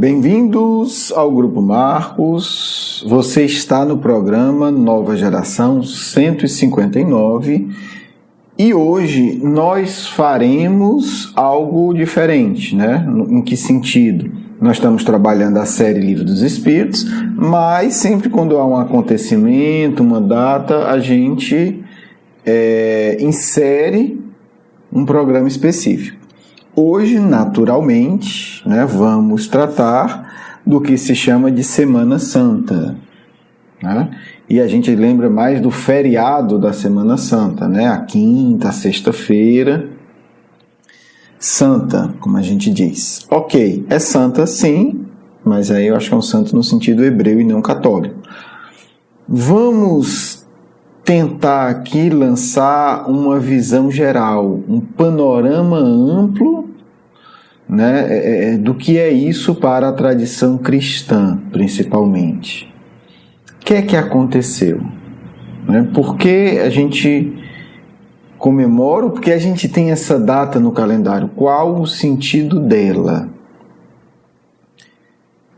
Bem-vindos ao Grupo Marcos. Você está no programa Nova Geração 159 e hoje nós faremos algo diferente, né? Em que sentido? Nós estamos trabalhando a série Livro dos Espíritos, mas sempre quando há um acontecimento, uma data, a gente insere um programa específico. Hoje, naturalmente, né, vamos tratar do que se chama de Semana Santa, né? E a gente lembra mais do feriado da Semana Santa, né? A quinta, a sexta-feira, santa, como a gente diz. Ok, é santa sim, mas aí eu acho que é um santo no sentido hebreu e não católico. Vamos tentar aqui lançar uma visão geral, um panorama amplo, né, do que é isso para a tradição cristã, principalmente. O que é que aconteceu? Né? Por que a gente comemora? Porque a gente tem essa data no calendário. Qual o sentido dela?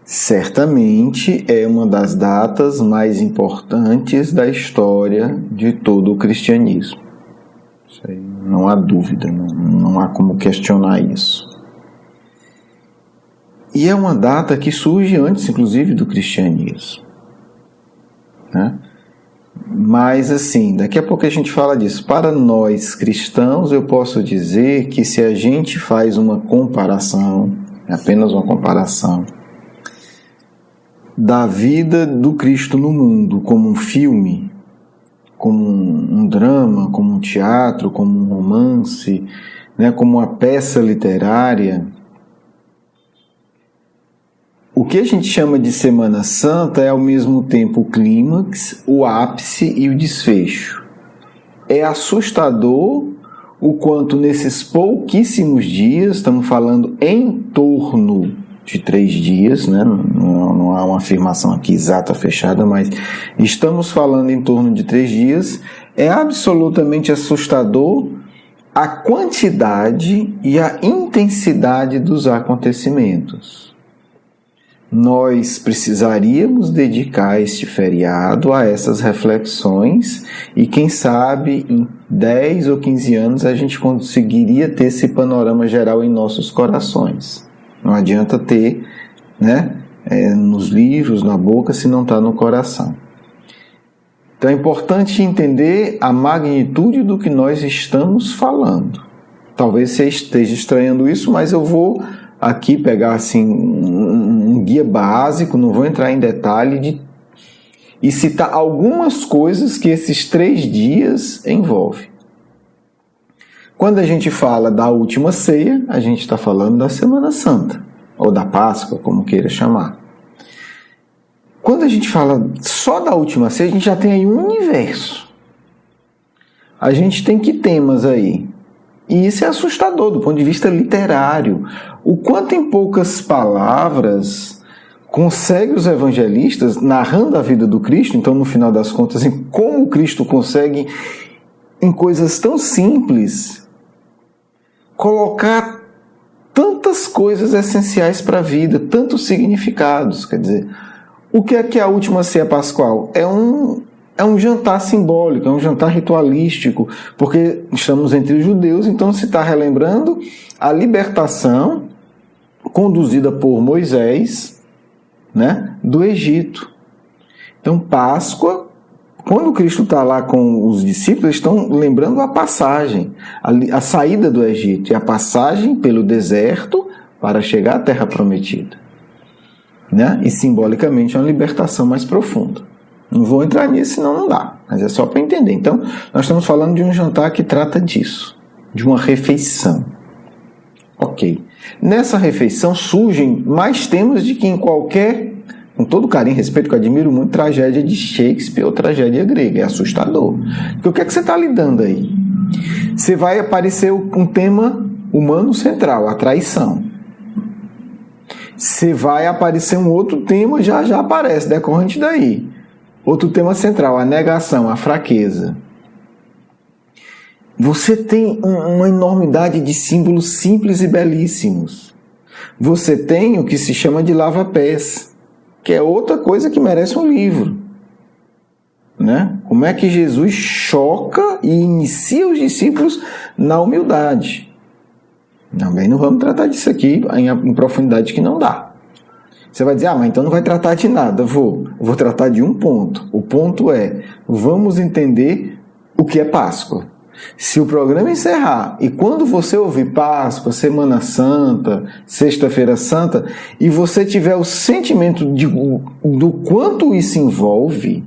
Certamente é uma das datas mais importantes da história de todo o cristianismo. Isso aí não há dúvida, não há como questionar isso. E é uma data que surge antes, inclusive, do cristianismo, né? Mas, assim, daqui a pouco a gente fala disso. Para nós cristãos, eu posso dizer que se a gente faz uma comparação, apenas uma comparação, da vida do Cristo no mundo como um filme, como um drama, como um teatro, como um romance, né, como uma peça literária. O que a gente chama de Semana Santa é ao mesmo tempo o clímax, o ápice e o desfecho. É assustador o quanto nesses pouquíssimos dias, estamos falando em torno de 3 dias, né? Não há uma afirmação aqui exata, fechada, mas estamos falando em torno de 3 dias. É absolutamente assustador a quantidade e a intensidade dos acontecimentos. Nós precisaríamos dedicar este feriado a essas reflexões e quem sabe em 10 ou 15 anos a gente conseguiria ter esse panorama geral em nossos corações. Não adianta ter, né, nos livros, na boca, se não está no coração. Então é importante entender a magnitude do que nós estamos falando. Talvez você esteja estranhando isso, mas eu vou aqui pegar assim, um guia básico, não vou entrar em detalhe, e citar algumas coisas que esses 3 dias envolvem. Quando a gente fala da última ceia, a gente está falando da Semana Santa, ou da Páscoa, como queira chamar. Quando a gente fala só da última ceia, a gente já tem aí um universo. A gente tem que temas aí. E isso é assustador do ponto de vista literário. O quanto em poucas palavras consegue os evangelistas, narrando a vida do Cristo, então no final das contas, em como o Cristo consegue, em coisas tão simples, colocar tantas coisas essenciais para a vida, tantos significados. Quer dizer, o que é a última ceia pascual? É um jantar simbólico, é um jantar ritualístico, porque estamos entre os judeus, então se está relembrando a libertação conduzida por Moisés, né, do Egito. Então, Páscoa, quando Cristo está lá com os discípulos, eles estão lembrando a passagem, a saída do Egito e a passagem pelo deserto para chegar à Terra Prometida, né? E simbolicamente é uma libertação mais profunda. Não vou entrar nisso, senão não dá, mas é só para entender. Então, nós estamos falando de um jantar que trata disso, de uma refeição. Ok. Nessa refeição surgem mais temas de que em qualquer, com todo carinho e respeito que eu admiro muito, tragédia de Shakespeare ou tragédia grega. É assustador. Porque o que é que você está lidando aí? Você vai aparecer um tema humano central, a traição. Você vai aparecer um outro tema, já aparece, decorrente daí. Outro tema central, a negação, a fraqueza. Você tem uma enormidade de símbolos simples e belíssimos. Você tem o que se chama de lava-pés, que é outra coisa que merece um livro. Né? Como é que Jesus choca e inicia os discípulos na humildade. Também não vamos tratar disso aqui em profundidade que não dá. Você vai dizer, mas então não vai tratar de nada. Vou tratar de um ponto. O ponto é, vamos entender o que é Páscoa. Se o programa encerrar, e quando você ouvir Páscoa, Semana Santa, Sexta-feira Santa, e você tiver o sentimento do quanto isso envolve,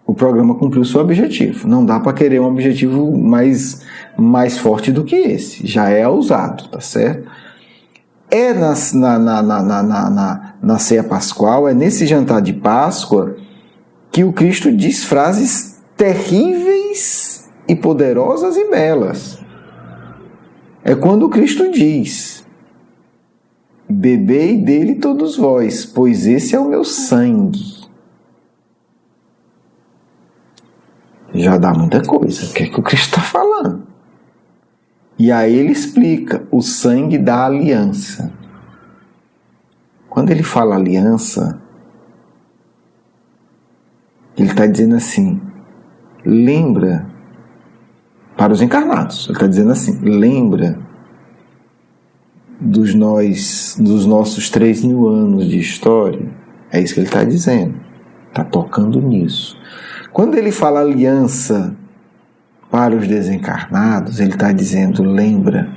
o programa cumpriu o seu objetivo. Não dá para querer um objetivo mais forte do que esse. Já é ousado, tá certo? É na ceia pascual, é nesse jantar de Páscoa, que o Cristo diz frases terríveis e poderosas e belas. É quando o Cristo diz: bebei dele todos vós, pois esse é o meu sangue. Já dá muita coisa. O que é que o Cristo está falando? E aí ele explica o sangue da aliança. Quando ele fala aliança, ele está dizendo assim, lembra, para os encarnados, ele está dizendo assim, lembra dos nossos 3.000 anos de história? É isso que ele está dizendo, está tocando nisso. Quando ele fala aliança para os desencarnados, ele está dizendo, lembra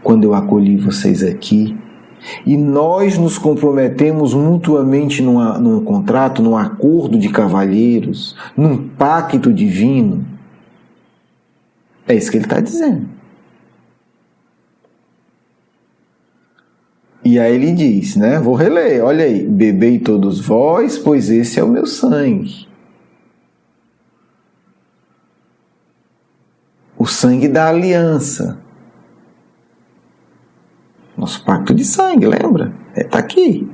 quando eu acolhi vocês aqui e nós nos comprometemos mutuamente num contrato, num acordo de cavalheiros, num pacto divino? É isso que ele está dizendo. E aí ele diz, né? Vou reler, olha aí, bebei todos vós, pois esse é o meu sangue. O sangue da aliança. Nosso pacto de sangue, lembra? Está aqui.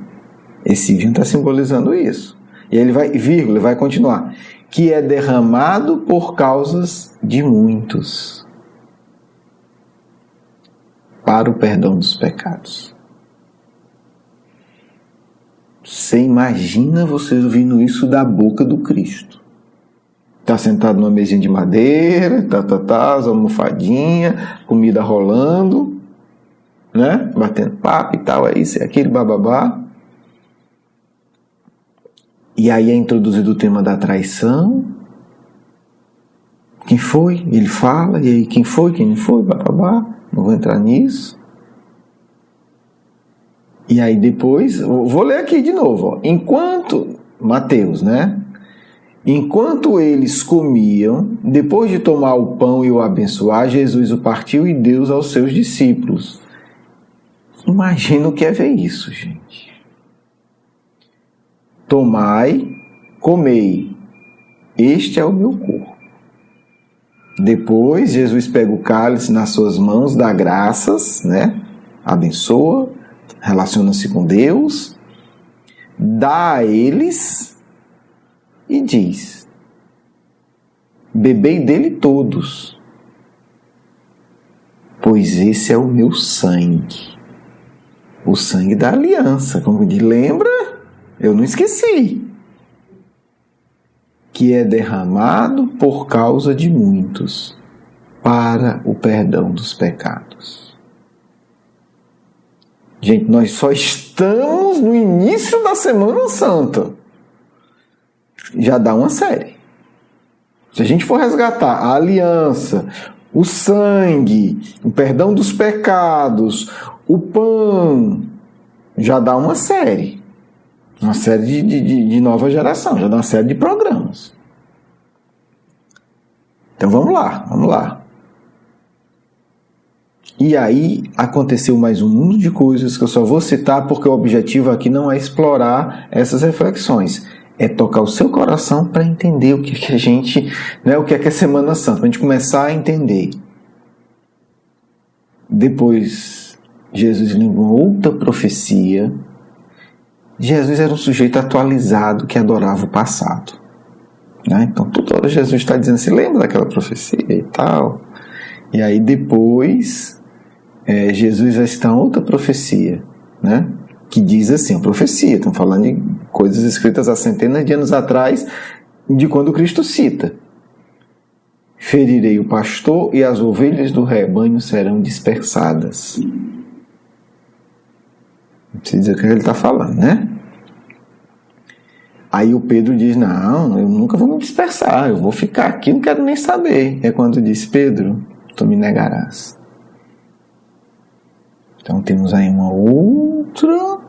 Esse vinho está simbolizando isso. E ele vai, vírgula, vai continuar. Que é derramado por causas de muitos, para o perdão dos pecados. Você imagina você ouvindo isso da boca do Cristo. Está sentado numa mesinha de madeira, as almofadinhas, comida rolando, né? Batendo papo e tal, é isso, é aquele bababá. E aí é introduzido o tema da traição. Quem foi? Ele fala, e aí quem foi, quem não foi, bababá. Não vou entrar nisso. E aí depois, vou ler aqui de novo, ó. Enquanto, Mateus, né? Enquanto eles comiam, depois de tomar o pão e o abençoar, Jesus o partiu e deu aos seus discípulos. Imagina o que é ver isso, gente. Tomai, comei, este é o meu corpo. Depois, Jesus pega o cálice nas suas mãos, dá graças, né? Abençoa, relaciona-se com Deus, dá a eles e diz: bebei dele todos, pois esse é o meu sangue, o sangue da aliança. Como diz, lembra? Eu não esqueci. Que é derramado por causa de muitos, para o perdão dos pecados. Gente, nós só estamos no início da Semana Santa. Já dá uma série. Se a gente for resgatar a aliança, o sangue, o perdão dos pecados, o pão, já dá uma série. Uma série de nova geração, já dá uma série de programas. Então vamos lá. E aí aconteceu mais um mundo de coisas que eu só vou citar porque o objetivo aqui não é explorar essas reflexões. É tocar o seu coração para entender o que é que a gente, né, o que é Semana Santa, para a gente começar a entender. Depois, Jesus lembrou outra profecia. Jesus era um sujeito atualizado que adorava o passado. Né? Então, toda hora Jesus está dizendo assim, lembra daquela profecia e tal. E aí depois, Jesus vai citar outra profecia, né? Que diz assim, profecia, estamos falando de coisas escritas há centenas de anos atrás, de quando Cristo cita: ferirei o pastor e as ovelhas do rebanho serão dispersadas. Não precisa dizer o que ele está falando, né? Aí o Pedro diz: não, eu nunca vou me dispersar, eu vou ficar aqui, não quero nem saber. É quando diz: Pedro, tu me negarás. Então temos aí uma outra,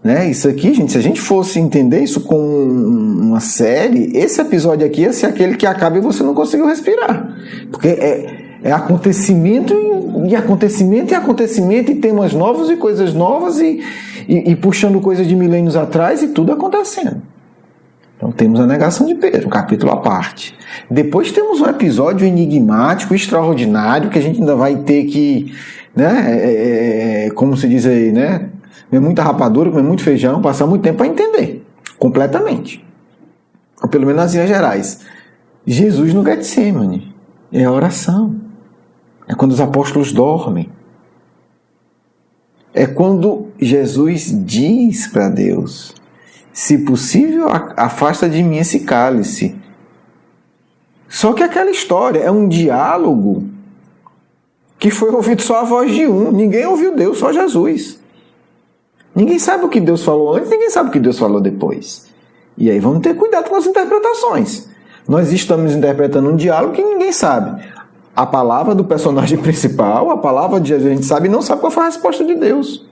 né? Isso aqui, gente, se a gente fosse entender isso como uma série, esse episódio aqui ia ser aquele que acaba e você não conseguiu respirar. Porque é acontecimento e acontecimento e acontecimento, e temas novos e coisas novas, e puxando coisas de milênios atrás, e tudo acontecendo. Então temos a negação de Pedro, um capítulo à parte. Depois temos um episódio enigmático, extraordinário, que a gente ainda vai ter que, né, como se diz aí, né, comer muita rapadura, comer muito feijão, passar muito tempo para entender, completamente. Ou pelo menos nas linhas gerais. Jesus no Getsemane é a oração. É quando os apóstolos dormem. É quando Jesus diz para Deus: se possível, afasta de mim esse cálice. Só que aquela história é um diálogo que foi ouvido só a voz de um. Ninguém ouviu Deus, só Jesus. Ninguém sabe o que Deus falou antes, ninguém sabe o que Deus falou depois. E aí vamos ter cuidado com as interpretações. Nós estamos interpretando um diálogo que ninguém sabe. A palavra do personagem principal, a palavra de Jesus, a gente sabe e não sabe qual foi a resposta de Deus.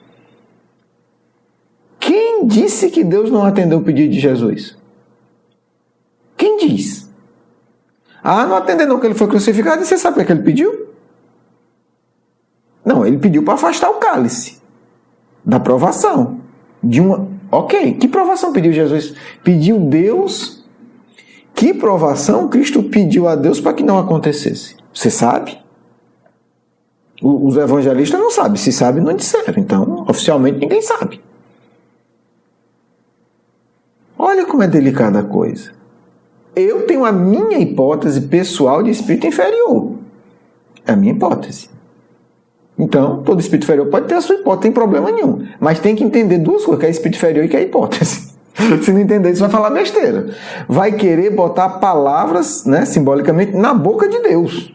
Quem disse que Deus não atendeu o pedido de Jesus? Quem diz? Não atendeu não, que ele foi crucificado. E você sabe o que ele pediu? Não, ele pediu para afastar o cálice da provação. Ok, que provação pediu Jesus? Pediu Deus. Que provação Cristo pediu a Deus para que não acontecesse? Você sabe? Os evangelistas não sabem. Se sabem, não disseram. Então, oficialmente, ninguém sabe. Olha como é delicada a coisa. Eu tenho a minha hipótese pessoal de espírito inferior. É a minha hipótese. Então, todo espírito inferior pode ter a sua hipótese, não tem problema nenhum. Mas tem que entender duas coisas, que é espírito inferior e que é hipótese. Se não entender isso, vai falar besteira. Vai querer botar palavras, né, simbolicamente, na boca de Deus.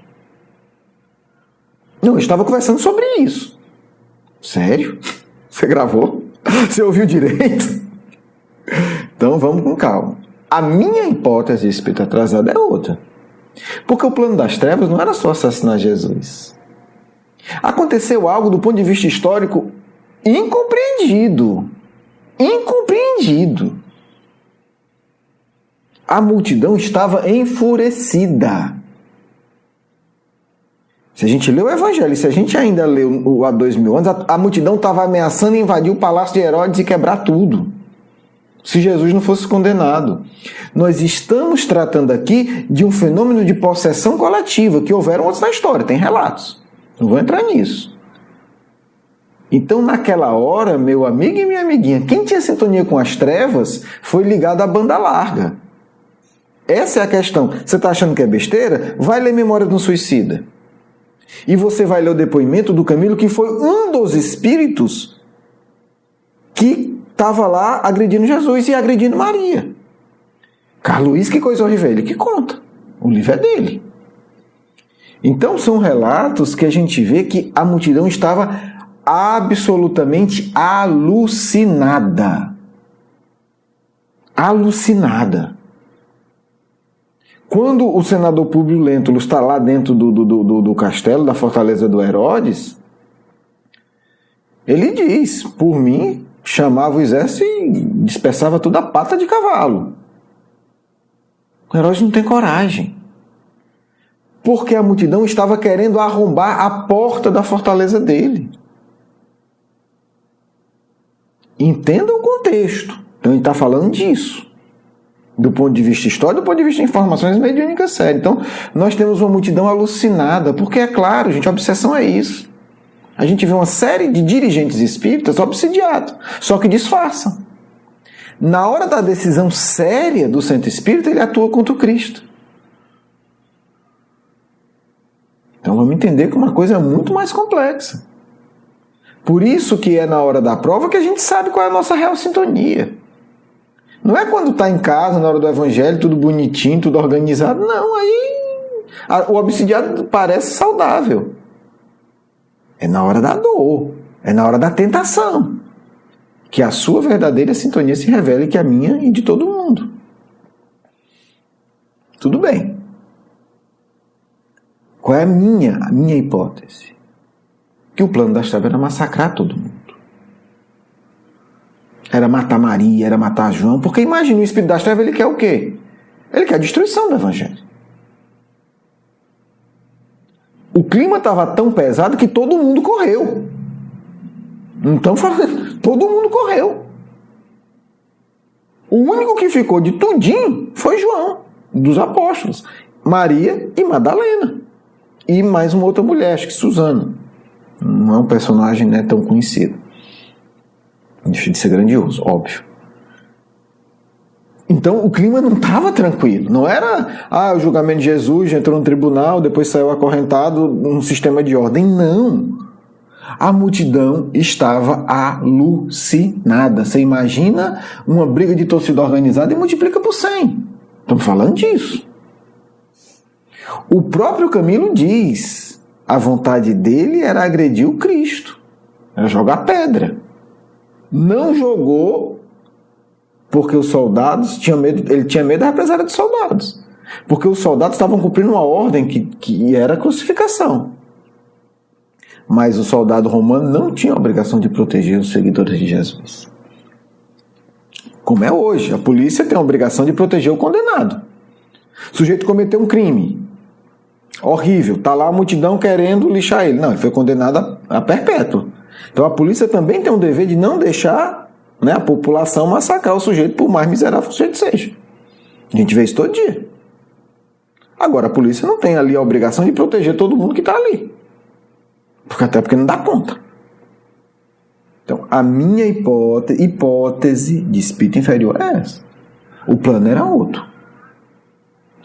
Não, eu estava conversando sobre isso. Sério? Você gravou? Você ouviu direito? Então vamos com calma. A minha hipótese de espírito atrasado é outra. Porque o plano das trevas não era só assassinar Jesus. Aconteceu algo do ponto de vista histórico incompreendido. Incompreendido. A multidão estava enfurecida. Se a gente lê o Evangelho, se a gente ainda leu há 2000 anos, a multidão estava ameaçando invadir o palácio de Herodes e quebrar tudo, se Jesus não fosse condenado. Nós estamos tratando aqui de um fenômeno de possessão coletiva, que houveram outros na história, tem relatos. Não vou entrar nisso. Então, naquela hora, meu amigo e minha amiguinha, quem tinha sintonia com as trevas foi ligado à banda larga. Essa é a questão. Você está achando que é besteira? Vai ler Memória de um Suicida. E você vai ler o depoimento do Camilo, que foi um dos espíritos que estava lá agredindo Jesus e agredindo Maria. Carlos Luiz, que coisa horrível, ele que conta. O livro é dele. Então, são relatos que a gente vê que a multidão estava absolutamente alucinada. Alucinada. Quando o senador Públio Lentulus está lá dentro do castelo, da fortaleza do Herodes, ele diz: por mim, chamava o exército e dispersava tudo a pata de cavalo. O Herodes não tem coragem. Porque a multidão estava querendo arrombar a porta da fortaleza dele. Entenda o contexto. Então ele está falando disso. Do ponto de vista histórico, do ponto de vista de informações mediúnicas sérias. Então, nós temos uma multidão alucinada, porque é claro, gente, a obsessão é isso. A gente vê uma série de dirigentes espíritas obsidiados, só que disfarçam. Na hora da decisão séria do centro espírita, ele atua contra o Cristo. Então vamos entender que uma coisa é muito mais complexa. Por isso que é na hora da prova que a gente sabe qual é a nossa real sintonia. Não é quando está em casa, na hora do evangelho, tudo bonitinho, tudo organizado. Não, aí o obsidiado parece saudável. É na hora da dor, é na hora da tentação, que a sua verdadeira sintonia se revela e que a minha e de todo mundo. Tudo bem. Qual é a minha hipótese? Que o plano das trevas era massacrar todo mundo. Era matar Maria, era matar João, porque imagina, o espírito das trevas, ele quer o quê? Ele quer a destruição do evangelho. O clima estava tão pesado que todo mundo correu. Então, todo mundo correu. O único que ficou de tudinho foi João, dos apóstolos, Maria e Madalena. E mais uma outra mulher, acho que Susana. Não é um personagem, né, tão conhecido. Deixa de ser grandioso, óbvio. Então o clima não estava tranquilo. Não era o julgamento de Jesus, entrou no tribunal, depois saiu acorrentado num sistema de ordem. Não. A multidão estava alucinada. Você imagina uma briga de torcida organizada e multiplica por 100. Estamos falando disso. O próprio Camilo diz: a vontade dele era agredir o Cristo, era jogar pedra. Não jogou porque os soldados tinham medo, ele tinha medo da represália dos soldados, porque os soldados estavam cumprindo uma ordem que era a crucificação. Mas o soldado romano não tinha a obrigação de proteger os seguidores de Jesus. Como é hoje, a polícia tem a obrigação de proteger o condenado. O sujeito cometeu um crime horrível, está lá a multidão querendo lixar ele. Não, ele foi condenado a perpétuo. Então a polícia também tem o dever de não deixar, né, a população massacrar o sujeito, por mais miserável que o sujeito seja. A gente vê isso todo dia. Agora a polícia não tem ali a obrigação de proteger todo mundo que está ali. Até porque não dá conta. Então a minha hipótese de espírito inferior é essa. O plano era outro.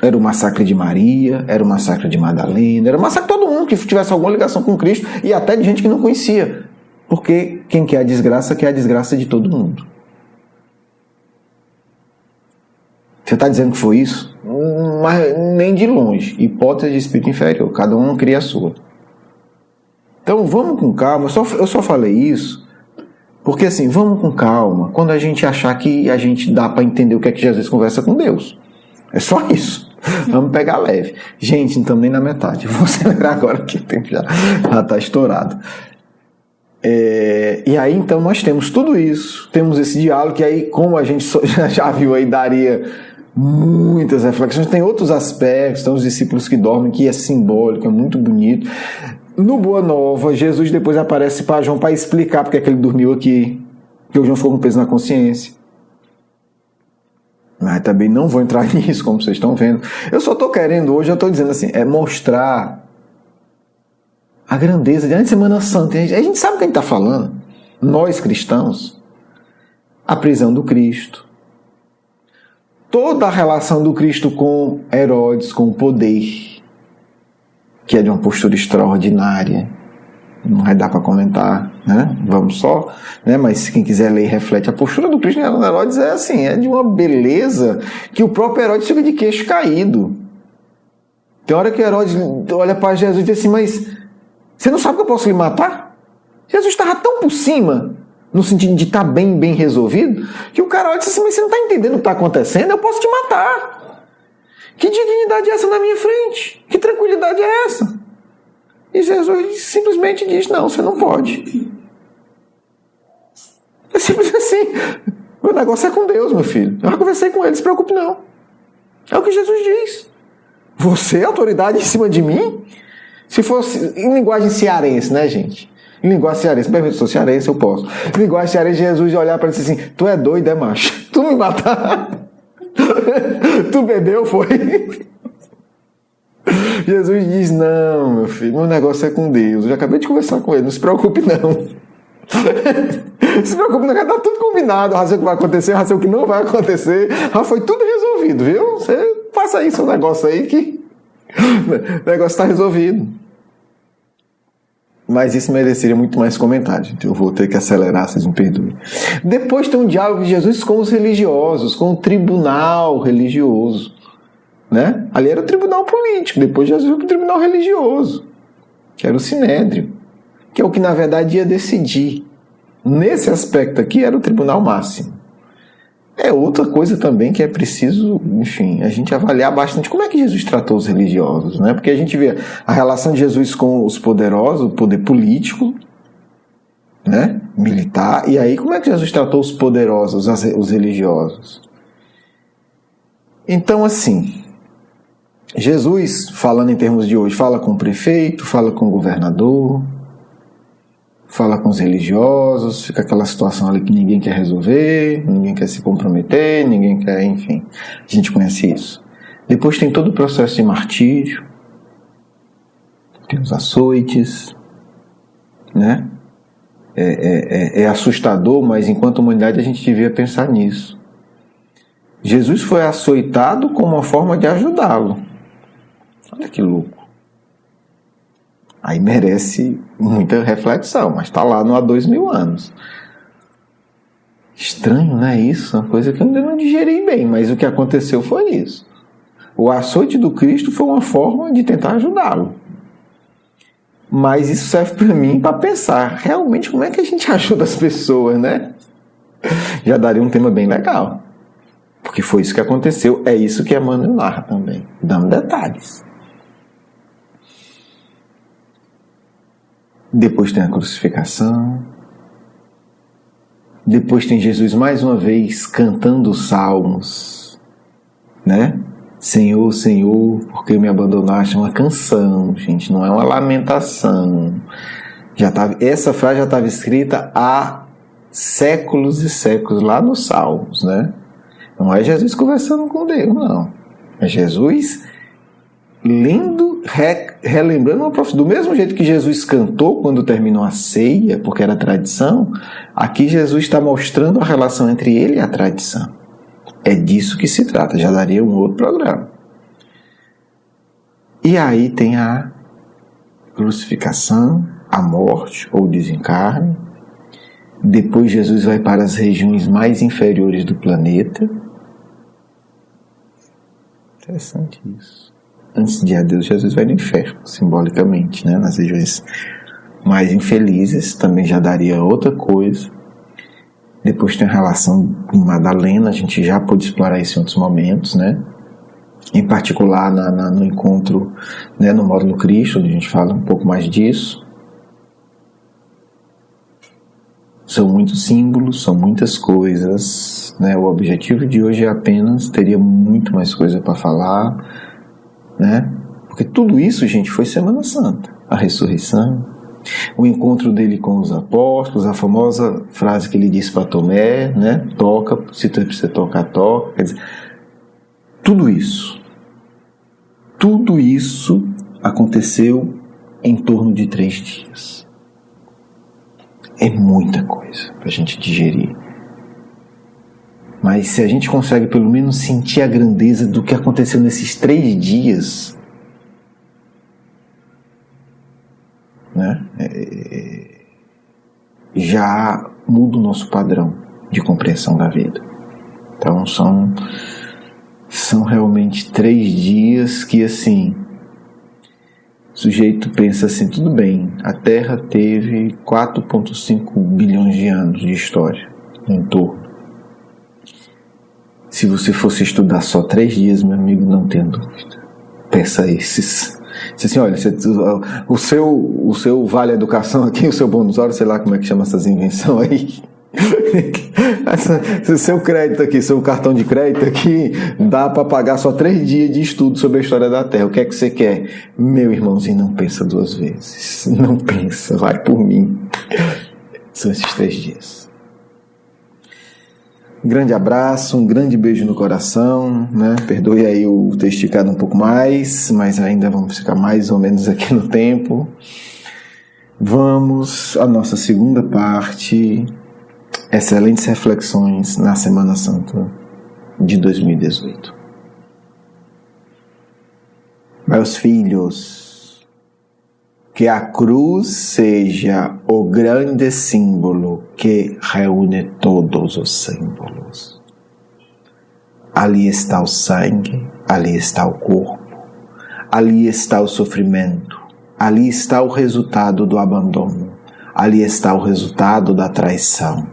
Era o massacre de Maria, era o massacre de Madalena, era o massacre de todo mundo que tivesse alguma ligação com Cristo e até de gente que não conhecia. Porque quem quer a desgraça de todo mundo. Você está dizendo que foi isso? Mas nem de longe. Hipótese de espírito inferior. Cada um cria a sua. Então vamos com calma. Eu só falei isso porque assim, vamos com calma quando a gente achar que a gente dá para entender o que é que Jesus conversa com Deus. É só isso. Vamos pegar leve. Gente, não estamos nem na metade. Vou acelerar agora que o tempo já está estourado. E aí então nós temos tudo isso, temos esse diálogo que aí, como a gente já viu aí, daria muitas reflexões. Tem outros aspectos, tem os discípulos que dormem, que é simbólico, é muito bonito. No Boa Nova, Jesus depois aparece para João para explicar porque é que ele dormiu aqui, porque o João ficou com peso na consciência. Mas também não vou entrar nisso, como vocês estão vendo. Eu só estou querendo hoje, eu estou dizendo assim, mostrar a grandeza de Semana Santa. A gente sabe o que a gente está falando. Nós cristãos, a prisão do Cristo, toda a relação do Cristo com Herodes, com o poder, que é de uma postura extraordinária. Não vai dar para comentar, né? Vamos só, né? Mas quem quiser ler, reflete. A postura do Cristo com Herodes é assim, é de uma beleza que o próprio Herodes fica de queixo caído. Tem hora que Herodes olha para Jesus e diz assim: mas você não sabe que eu posso lhe matar? Jesus estava tão por cima, no sentido de estar bem resolvido, que o cara olha e diz assim: mas você não está entendendo o que está acontecendo? Eu posso te matar. Que dignidade é essa na minha frente? Que tranquilidade é essa? E Jesus simplesmente diz: não, você não pode. É simples assim. O negócio é com Deus, meu filho. Eu já conversei com ele, não se preocupe não. É o que Jesus diz. Você é autoridade em cima de mim? Se fosse em linguagem cearense, né, gente? Em linguagem cearense, eu sou cearense, eu posso. Em linguagem cearense, Jesus olhar para ele e dizer assim: tu é doido, é macho? Tu me matar? Tu bebeu, foi? Jesus diz: não, meu filho, meu negócio é com Deus. Eu já acabei de conversar com ele, não se preocupe não. Não se preocupe não, já está tudo combinado. Já sei o que vai acontecer, já sei o que não vai acontecer. Já foi tudo resolvido, viu? Você faça aí seu negócio aí que o negócio está resolvido. Mas isso mereceria muito mais comentário, então eu vou ter que acelerar, vocês me perdoem. Depois tem um diálogo de Jesus com os religiosos, com o tribunal religioso, né? Ali era o tribunal político, depois Jesus foi para o tribunal religioso, que era o Sinédrio, que é o que na verdade ia decidir. Nesse aspecto aqui era o tribunal máximo. É outra coisa também que é preciso, enfim, a gente avaliar bastante como é que Jesus tratou os religiosos, né? Porque a gente vê a relação de Jesus com os poderosos, o poder político, né? Militar, e aí como é que Jesus tratou os poderosos, os religiosos? Então, assim, Jesus, falando em termos de hoje, fala com o prefeito, fala com o governador, fala com os religiosos, fica aquela situação ali que ninguém quer resolver, ninguém quer se comprometer, ninguém quer, enfim, a gente conhece isso. Depois tem todo o processo de martírio, tem os açoites, né? É assustador, mas enquanto humanidade a gente devia pensar nisso. Jesus foi açoitado como uma forma de ajudá-lo. Olha que louco. Aí merece muita reflexão, mas está lá no há 2000 anos. Estranho, não é isso? Uma coisa que eu ainda não digeri bem, mas o que aconteceu foi isso. O açoite do Cristo foi uma forma de tentar ajudá-lo. Mas isso serve para mim para pensar, realmente, como é que a gente ajuda as pessoas, né? Já daria um tema bem legal. Porque foi isso que aconteceu, é isso que Emmanuel narra também, dando detalhes. Depois tem a crucificação. Depois tem Jesus mais uma vez cantando os salmos, né? Senhor, Senhor, por que me abandonaste? É uma canção, gente, não é uma lamentação. Essa frase já estava escrita há séculos e séculos lá nos Salmos, né? Não é Jesus conversando com Deus, não. É Jesus lendo, relembrando uma profecia. Do mesmo jeito que Jesus cantou quando terminou a ceia, porque era tradição, aqui Jesus está mostrando a relação entre ele e a tradição. É disso que se trata, já daria um outro programa. E aí tem a crucificação, a morte ou desencarne. Depois Jesus vai para as regiões mais inferiores do planeta. Interessante isso. Antes de adeus, Jesus vai no inferno, simbolicamente, né? Nas regiões mais infelizes, também já daria outra coisa. Depois tem a relação com Madalena, a gente já pôde explorar isso em outros momentos, né? Em particular no encontro, né, no Módulo Cristo, onde a gente fala um pouco mais disso. São muitos símbolos, são muitas coisas, né? O objetivo de hoje é apenas, teria muito mais coisa para falar, né? Porque tudo isso, gente, foi Semana Santa. A ressurreição, o encontro dele com os apóstolos, a famosa frase que ele disse para Tomé, né? Toca, se tu precisa tocar, toca. Quer dizer, tudo isso aconteceu em torno de 3 dias. É muita coisa para a gente digerir. Mas se a gente consegue pelo menos sentir a grandeza do que aconteceu nesses 3 dias, né, já muda o nosso padrão de compreensão da vida. Então são realmente 3 dias que, assim, o sujeito pensa assim, tudo bem, a Terra teve 4,5 bilhões de anos de história no entorno. Se você fosse estudar só 3 dias, meu amigo, não tenha dúvida. Peça esses. Assim, olha, o seu Vale Educação aqui, o seu bônus hora, sei lá como é que chama essas invenções aí. O seu crédito aqui, seu cartão de crédito aqui, dá para pagar só 3 dias de estudo sobre a história da Terra. O que é que você quer? Meu irmãozinho, não pensa 2 vezes. Não pensa, vai por mim. São esses 3 dias. Um grande abraço, um grande beijo no coração, né? Perdoe aí o ter esticado um pouco mais, mas ainda vamos ficar mais ou menos aqui no tempo. Vamos à nossa segunda parte. Excelentes reflexões na Semana Santa de 2018. Meus filhos, Que a cruz seja o grande símbolo que reúne todos os símbolos. Ali está o sangue, ali está o corpo, ali está o sofrimento, ali está o resultado do abandono, ali está o resultado da traição,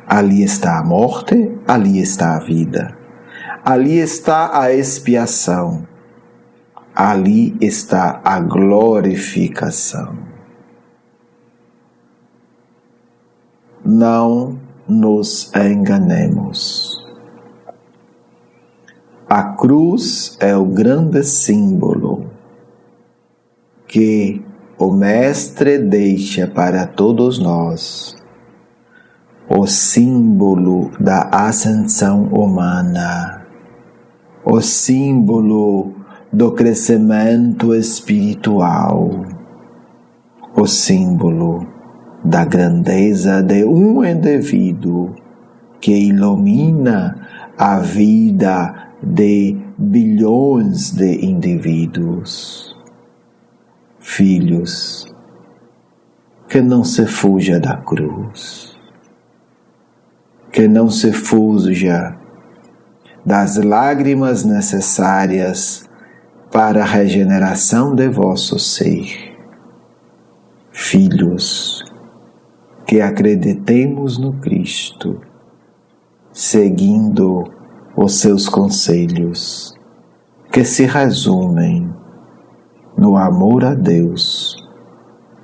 ali está a morte, ali está a vida, ali está a expiação, ali está a glorificação. Não nos enganemos. A cruz é o grande símbolo que o Mestre deixa para todos nós, o símbolo da ascensão humana, o símbolo do crescimento espiritual, o símbolo da grandeza de um indivíduo que ilumina a vida de bilhões de indivíduos. Filhos, que não se fuja da cruz, que não se fuja das lágrimas necessárias para a regeneração de vosso ser. Filhos, que acreditemos no Cristo, seguindo os seus conselhos, que se resumem no amor a Deus,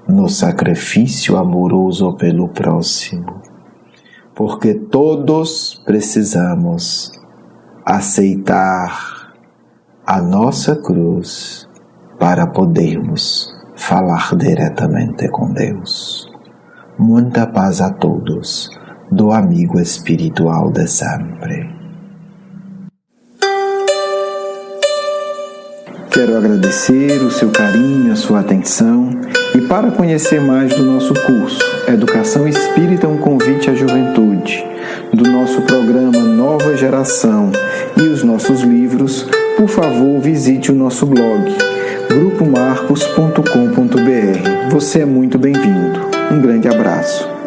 no sacrifício amoroso pelo próximo, porque todos precisamos aceitar a nossa cruz para podermos falar diretamente com Deus. Muita paz a todos, do amigo espiritual de sempre. Quero agradecer o seu carinho, a sua atenção, e para conhecer mais do nosso curso Educação Espírita, um convite à juventude, do nosso programa Nova Geração e os nossos livros, por favor, visite o nosso blog grupomarcos.com.br. Você é muito bem-vindo. Um grande abraço.